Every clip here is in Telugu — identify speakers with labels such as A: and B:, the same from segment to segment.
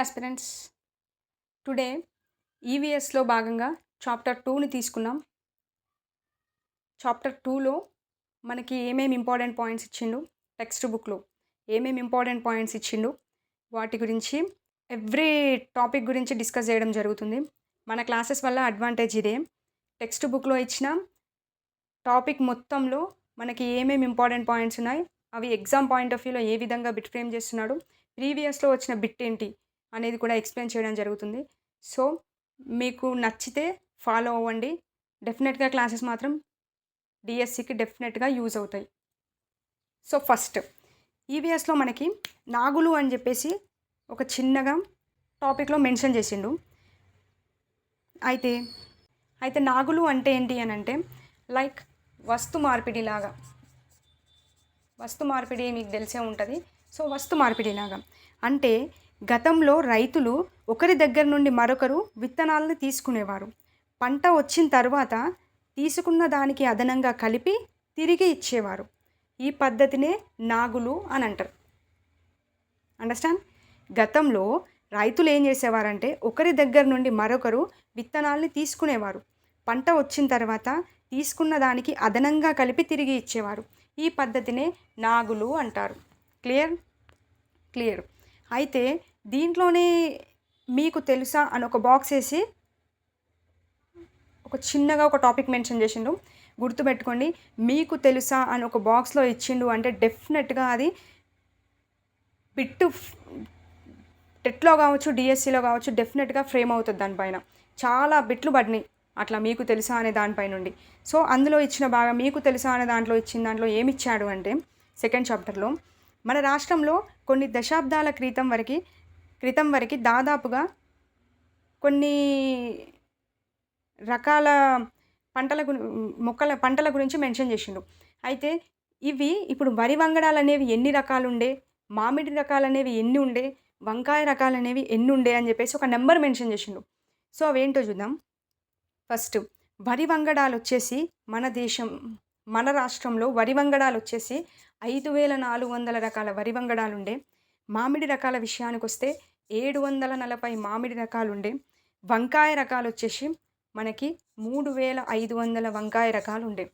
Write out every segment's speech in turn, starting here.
A: ఆస్పిరెంట్స్, టుడే ఈవీఎస్లో భాగంగా చాప్టర్ 2ని తీసుకున్నాం. చాప్టర్ 2లో మనకి ఏమేమి ఇంపార్టెంట్ పాయింట్స్ ఇచ్చిండు, టెక్స్ట్ బుక్లో ఏమేమి ఇంపార్టెంట్ పాయింట్స్ ఇచ్చిండు వాటి గురించి ఎవ్రీ టాపిక్ గురించి డిస్కస్ చేయడం జరుగుతుంది. మన క్లాసెస్ వల్ల అడ్వాంటేజ్ ఇదే. టెక్స్ట్ బుక్లో ఇచ్చిన టాపిక్ మొత్తంలో మనకి ఏమేమి ఇంపార్టెంట్ పాయింట్స్ ఉన్నాయి, అవి ఎగ్జామ్ పాయింట్ ఆఫ్ వ్యూలో ఏ విధంగా బిట్ ఫ్రేమ్ చేస్తున్నాడు, ప్రీవియస్లో వచ్చిన బిట్ ఏంటి అనేది కూడా ఎక్స్ప్లెయిన్ చేయడం జరుగుతుంది. సో మీకు నచ్చితే ఫాలో అవ్వండి. డెఫినెట్గా క్లాసెస్ మాత్రం డిఎస్సికి డెఫినెట్గా యూజ్ అవుతాయి. సో ఫస్ట్ ఈవీఎస్లో మనకి నాగులు అని చెప్పేసి ఒక చిన్నగా టాపిక్లో మెన్షన్ చేసిండు. అయితే నాగులు అంటే ఏంటి అని అంటే లైక్ వస్తు మార్పిడి లాగా. వస్తు మార్పిడి మీకు తెలిసే ఉంటుంది. సో వస్తు మార్పిడి లాగా అంటే గతంలో రైతులు ఒకరి దగ్గర నుండి మరొకరు విత్తనాలను తీసుకునేవారు. పంట వచ్చిన తర్వాత తీసుకున్న దానికి అదనంగా కలిపి తిరిగి ఇచ్చేవారు. ఈ పద్ధతినే నాగులు అని అంటారు. అండర్స్టాండ్? గతంలో రైతులు ఏం చేసేవారంటే ఒకరి దగ్గర నుండి మరొకరు విత్తనాలని తీసుకునేవారు. పంట వచ్చిన తర్వాత తీసుకున్న దానికి అదనంగా కలిపి తిరిగి ఇచ్చేవారు. ఈ పద్ధతినే నాగులు అంటారు. క్లియర్. అయితే దీంట్లోనే మీకు తెలుసా అని ఒక బాక్స్ వేసి ఒక చిన్నగా ఒక టాపిక్ మెన్షన్ చేసిండు. గుర్తుపెట్టుకోండి, మీకు తెలుసా అని ఒక బాక్స్లో ఇచ్చిండు అంటే డెఫినెట్గా అది బిట్టు టెట్లో కావచ్చు, డిఎస్సిలో కావచ్చు, డెఫినెట్గా ఫ్రేమ్ అవుతుంది. దానిపైన చాలా బిట్లు పడినాయి అట్లా మీకు తెలుసా అనే దానిపై నుండి. సో అందులో ఇచ్చిన బాగా మీకు తెలుసా అనే దాంట్లో ఇచ్చిన దాంట్లో ఏమి ఇచ్చాడు అంటే సెకండ్ చాప్టర్లో మన రాష్ట్రంలో కొన్ని దశాబ్దాల క్రితం వరకు దాదాపుగా కొన్ని రకాల పంటల గురించి మెన్షన్ చేసిండు. అయితే ఇవి ఇప్పుడు వరి వంగడాలు అనేవి ఎన్ని రకాలు ఉండే, మామిడి రకాలు అనేవి ఎన్ని ఉండే, వంకాయ రకాలు అనేవి ఎన్ని ఉండే అని చెప్పేసి ఒక నెంబర్ మెన్షన్ చేసిండు. సో అవేంటో చూద్దాం. ఫస్ట్ వరి వంగడాలు వచ్చేసి మన రాష్ట్రంలో వరి వంగడాలు వచ్చేసి 5400 రకాల వరి వంగడాలు ఉండే. మామిడి రకాల విషయానికి వస్తే 740 మామిడి రకాలు ఉండే. వంకాయ రకాలు వచ్చేసి మనకి 3500 వంకాయ రకాలు ఉండే.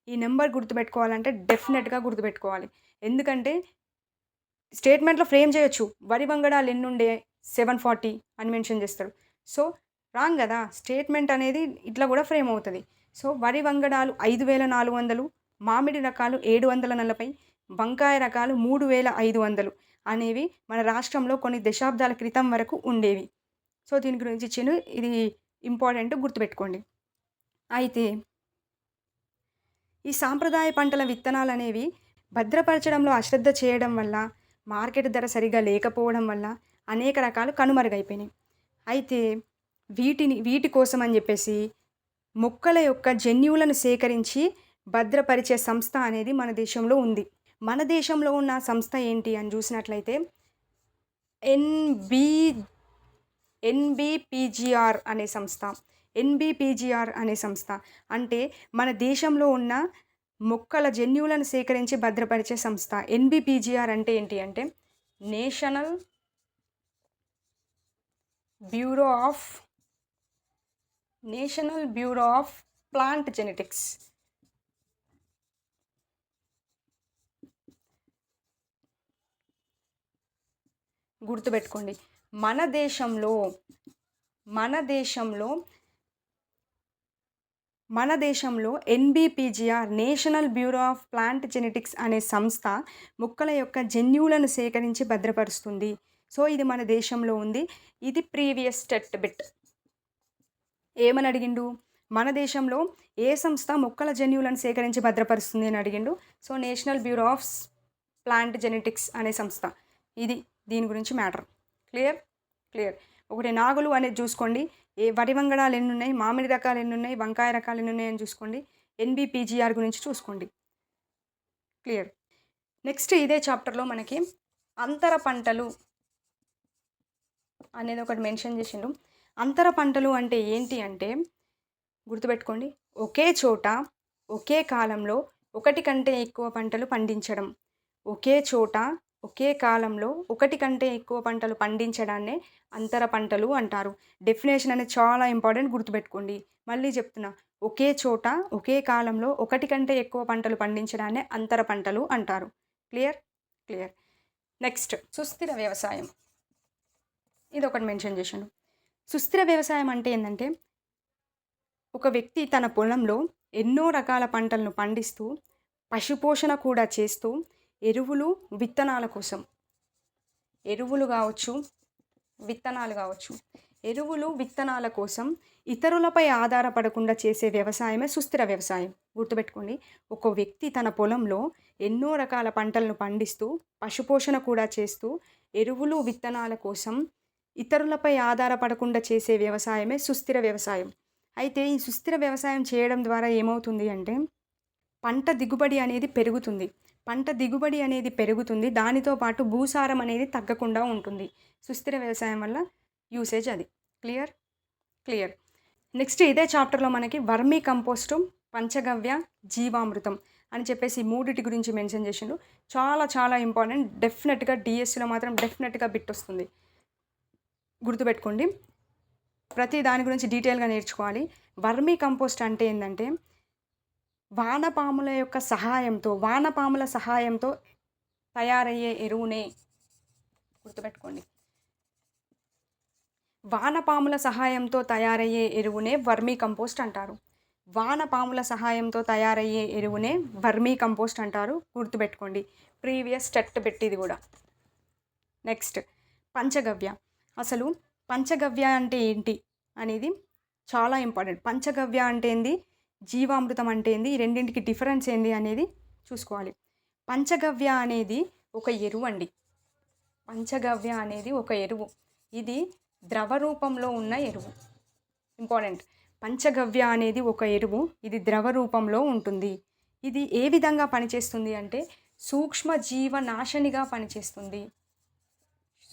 A: ఈ నెంబర్ గుర్తుపెట్టుకోవాలంటే డెఫినెట్గా గుర్తుపెట్టుకోవాలి. ఎందుకంటే స్టేట్మెంట్లో ఫ్రేమ్ చేయొచ్చు, వరి వంగడాలు ఎన్ని ఉండే 740 అని మెన్షన్ చేస్తాడు. సో రాంగ్ కదా, స్టేట్మెంట్ అనేది ఇట్లా కూడా ఫ్రేమ్ అవుతుంది. సో వరి వంగడాలు 5400, మామిడి రకాలు 740, వంకాయ రకాలు 3500 అనేవి మన రాష్ట్రంలో కొన్ని దశాబ్దాల క్రితం వరకు ఉండేవి. సో దీని గురించి ఇచ్చిన ఇది ఇంపార్టెంట్, గుర్తుపెట్టుకోండి. అయితే ఈ సాంప్రదాయ పంటల విత్తనాలు అనేవి భద్రపరచడంలో అశ్రద్ధ చేయడం వల్ల, మార్కెట్ ధర సరిగా లేకపోవడం వల్ల అనేక రకాలు కనుమరుగైపోయినాయి. అయితే వీటి కోసం అని చెప్పేసి మొక్కల యొక్క జన్యువులను సేకరించి భద్రపరిచే సంస్థ అనేది మన దేశంలో ఉంది. మన దేశంలో ఉన్న సంస్థ ఏంటి అని చూసినట్లయితే ఎన్బిపిజిఆర్ అనే సంస్థ. ఎన్బిపిజిఆర్ అనే సంస్థ అంటే మన దేశంలో ఉన్న మొక్కల జన్యువులను సేకరించి భద్రపరిచే సంస్థ. ఎన్బిపిజిఆర్ అంటే ఏంటి అంటే national bureau of plant genetics. గుర్తుపెట్టుకోండి, మన దేశంలో NBPGR national bureau of plant genetics అనే సంస్థ మొక్కల యొక్క జన్యువులను సేకరించి భద్రపరుస్తుంది. సో ఇది మన దేశంలో ఉంది. ఇది ప్రీవియస్ టెట్ బిట్. ఏమని అడిగిండు, మన దేశంలో ఏ సంస్థ మొక్కల జన్యువులను సేకరించి భద్రపరుస్తుంది అని అడిగిండు. So national bureau of plant genetics అనే సంస్థ. ఇది దీని గురించి మ్యాటర్. క్లియర్. ఒకటి నాగులు అనేది చూసుకోండి, వరి వంగడాలు ఎన్ని ఉన్నాయి, మామిడి రకాలు ఎన్ని ఉన్నాయి, వంకాయ రకాలు ఎన్ని ఉన్నాయి అని చూసుకోండి. ఎన్బిపిజిఆర్ గురించి చూసుకోండి. క్లియర్. నెక్స్ట్ ఇదే చాప్టర్లో మనకి అంతర పంటలు అనేది ఒకటి మెన్షన్ చేసిండు. అంతర పంటలు అంటే ఏంటి అంటే గుర్తుపెట్టుకోండి, ఒకే చోట ఒకే కాలంలో ఒకటి కంటే ఎక్కువ పంటలు పండించడం. ఒకే చోట ఒకే కాలంలో ఒకటి కంటే ఎక్కువ పంటలు పండించడాన్నే అంతర పంటలు అంటారు. డెఫినేషన్ అనేది చాలా ఇంపార్టెంట్, గుర్తుపెట్టుకోండి. మళ్ళీ చెప్తున్నా, ఒకే చోట ఒకే కాలంలో ఒకటి కంటే ఎక్కువ పంటలు పండించడాన్నే అంతర పంటలు అంటారు. క్లియర్? క్లియర్. నెక్స్ట్ సుస్థిర వ్యవసాయం. ఇదొకటి మెన్షన్ చేసిండు. సుస్థిర వ్యవసాయం అంటే ఏందంటే, ఒక వ్యక్తి తన పొలంలో ఎన్నో రకాల పంటలను పండిస్తూ, పశుపోషణ కూడా చేస్తూ, ఎరువులు, విత్తనాల కోసం ఎరువులు కావచ్చు, విత్తనాలు కావచ్చు, ఎరువులు, విత్తనాల కోసం ఇతరులపై ఆధారపడకుండా చేసే వ్యవసాయమే సుస్థిర వ్యవసాయం. గుర్తుపెట్టుకోండి. ఒక వ్యక్తి తన పొలంలో ఎన్నో రకాల పంటలను పండిస్తూ, పశుపోషణ కూడా చేస్తూ, ఎరువులు, విత్తనాల కోసం ఇతరులపై ఆధారపడకుండా చేసే వ్యవసాయమే సుస్థిర వ్యవసాయం. అయితే ఈ సుస్థిర వ్యవసాయం చేయడం ద్వారా ఏమవుతుంది అంటే, పంట దిగుబడి అనేది పెరుగుతుంది. పంట దిగుబడి అనేది పెరుగుతుంది. దానితో పాటు భూసారం అనేది తగ్గకుండా ఉంటుంది. సుస్థిర వ్యవసాయం వల్ల యూసేజ్ అది. క్లియర్? క్లియర్. నెక్స్ట్ ఇదే చాప్టర్లో మనకి వర్మీ కంపోస్టు, పంచగవ్య, జీవామృతం అని చెప్పేసి మూడిటి గురించి మెన్షన్ చేసిండు. చాలా చాలా ఇంపార్టెంట్. డెఫినెట్గా డిఎస్సిలో మాత్రం డెఫినెట్గా బిట్ వస్తుంది. గుర్తుపెట్టుకోండి. ప్రతి దాని గురించి డీటెయిల్గా నేర్చుకోవాలి. వర్మీ కంపోస్ట్ అంటే ఏంటంటే, వానపాముల సహాయంతో తయారయ్యే ఎరువునే. గుర్తుపెట్టుకోండి. వానపాముల సహాయంతో తయారయ్యే ఎరువునే వర్మీ కంపోస్ట్ అంటారు. వానపాముల సహాయంతో తయారయ్యే ఎరువునే వర్మీ కంపోస్ట్ అంటారు. గుర్తుపెట్టుకోండి. ప్రీవియస్ టెట్ పెట్టిది కూడా. నెక్స్ట్ పంచగవ్య. అసలు పంచగవ్య అంటే ఏంటి అనేది చాలా ఇంపార్టెంట్. పంచగవ్య అంటే ఏంది, జీవామృతం అంటే ఏంది, ఈ రెండింటికి డిఫరెన్స్ ఏంది అనేది చూసుకోవాలి. పంచగవ్య అనేది ఒక ఎరువు అండి. పంచగవ్య అనేది ఒక ఎరువు. ఇది ద్రవ రూపంలో ఉన్న ఎరువు. ఇంపార్టెంట్. పంచగవ్య అనేది ఒక ఎరువు. ఇది ద్రవ రూపంలో ఉంటుంది. ఇది ఏ విధంగా పనిచేస్తుంది అంటే, సూక్ష్మజీవ నాశనిగా పనిచేస్తుంది.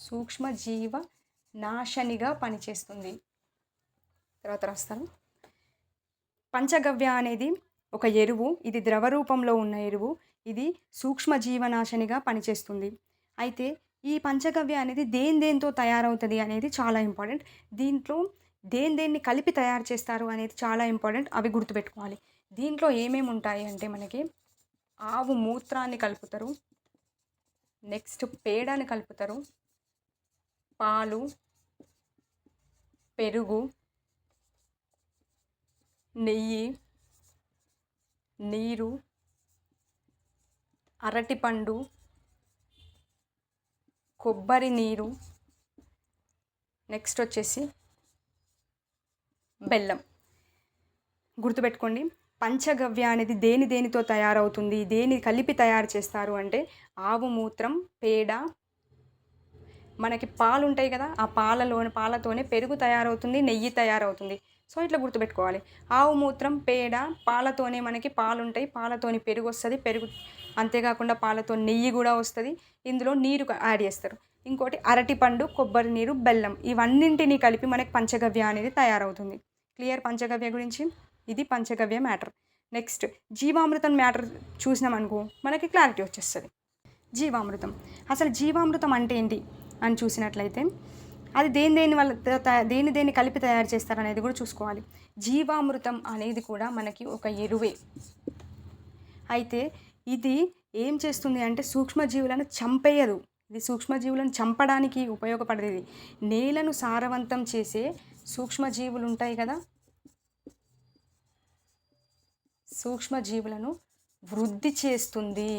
A: సూక్ష్మజీవ నాశనిగా పనిచేస్తుంది. తర్వాత రాస్తాను. పంచగవ్య అనేది ఒక ఎరువు. ఇది ద్రవ రూపంలో ఉన్న ఎరువు. ఇది సూక్ష్మజీవనాశనిగా పనిచేస్తుంది. అయితే ఈ పంచగవ్య అనేది దేంతో తయారవుతుంది అనేది చాలా ఇంపార్టెంట్. దీంట్లో దేన్ని కలిపి తయారు చేస్తారు అనేది చాలా ఇంపార్టెంట్. అవి గుర్తుపెట్టుకోవాలి. దీంట్లో ఏమేమి ఉంటాయి అంటే, మనకి ఆవు మూత్రాన్ని కలుపుతారు, నెక్స్ట్ పేడని కలుపుతారు, పాలు, పెరుగు, నెయ్యి, నీరు, అరటిపండు, కొబ్బరి నీరు, నెక్స్ట్ వచ్చేసి బెల్లం. గుర్తుపెట్టుకోండి. పంచగవ్య అనేది దేనితో తయారవుతుంది, దేని కలిపి తయారు చేస్తారు అంటే, ఆవు మూత్రం, పేడ, మనకి పాలు ఉంటాయి కదా, ఆ పాలతోనే పెరుగు తయారవుతుంది, నెయ్యి తయారవుతుంది. సో ఇట్లా గుర్తుపెట్టుకోవాలి. ఆవు మూత్రం, పేడ, పాలతోనే మనకి పాలు ఉంటాయి, పాలతోని పెరుగు వస్తుంది, అంతేకాకుండా పాలతో నెయ్యి కూడా వస్తుంది. ఇందులో నీరు యాడ్ చేస్తారు. ఇంకోటి అరటిపండు, కొబ్బరి నీరు, బెల్లం, ఇవన్నింటినీ కలిపి మనకి పంచగవ్య అనేది తయారవుతుంది. క్లియర్? పంచగవ్య గురించి. ఇది పంచగవ్య మ్యాటర్. నెక్స్ట్ జీవామృతం మ్యాటర్ చూసినామనుకో మనకి క్లారిటీ వచ్చేస్తుంది. జీవామృతం. అసలు జీవామృతం అంటే ఏంటి అని చూసినట్లయితే, అది దేన్ని కలిపి తయారు చేస్తారనేది కూడా చూసుకోవాలి. జీవామృతం అనేది కూడా మనకి ఒక ఎరువే. అయితే ఇది ఏం చేస్తుంది అంటే, సూక్ష్మజీవులను చంపేయదు. ఇది సూక్ష్మజీవులను చంపడానికి ఉపయోగపడేది. నేలను సారవంతం చేసే సూక్ష్మజీవులు ఉంటాయి కదా, సూక్ష్మజీవులను వృద్ధి చేస్తుంది.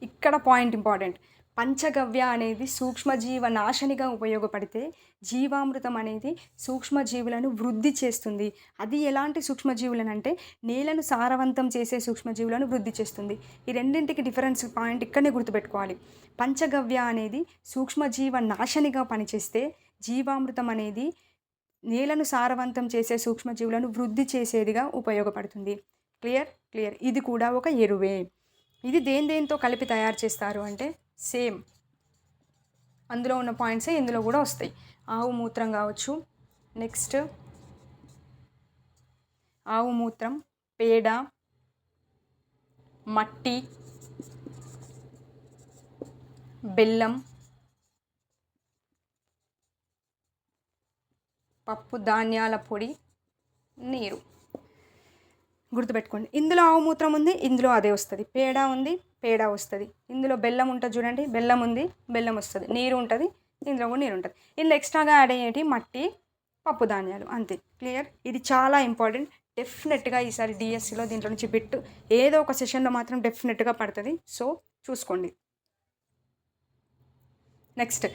A: ఇక్కడ పాయింట్ ఇంపార్టెంట్. పంచగవ్య అనేది సూక్ష్మజీవ నాశనిగా ఉపయోగపడితే, జీవామృతం అనేది సూక్ష్మజీవులను వృద్ధి చేస్తుంది. అది ఎలాంటి సూక్ష్మజీవులను అంటే, నేలను సారవంతం చేసే సూక్ష్మజీవులను వృద్ధి చేస్తుంది. ఈ రెండింటికి డిఫరెన్స్ పాయింట్ ఇక్కడనే గుర్తుపెట్టుకోవాలి. పంచగవ్య అనేది సూక్ష్మజీవ నాశనిగా పనిచేస్తే, జీవామృతం అనేది నేలను సారవంతం చేసే సూక్ష్మజీవులను వృద్ధి చేసేదిగా ఉపయోగపడుతుంది. క్లియర్? క్లియర్. ఇది కూడా ఒక ఎరువే. ఇది దేంతో కలిపి తయారు చేస్తారు అంటే, సేమ్ అందులో ఉన్న పాయింట్సే ఇందులో కూడా వస్తాయి. ఆవు మూత్రం కావచ్చు, నెక్స్ట్ ఆవు మూత్రం, పేడ, మట్టి, బెల్లం, పప్పు ధాన్యాల పొడి, నీరు. గుర్తుపెట్టుకోండి. ఇందులో ఆవు మూత్రం ఉంది, ఇందులో అదే వస్తుంది. పేడ ఉంది, పేడ వస్తుంది. ఇందులో బెల్లం ఉంటుంది చూడండి, బెల్లం ఉంది, బెల్లం వస్తుంది. నీరు ఉంటుంది, ఇందులో కూడా నీరు ఉంటుంది. ఇందులో ఎక్స్ట్రాగా యాడ్ అయ్యేటి మట్టి, పప్పు ధాన్యాలు, అంతే. క్లియర్. ఇది చాలా ఇంపార్టెంట్. డెఫినెట్గా ఈసారి డిఎస్సిలో దీంట్లో నుంచి బిట్ ఏదో ఒక సెషన్లో మాత్రం డెఫినెట్గా పడుతుంది. సో చూసుకోండి. నెక్స్ట్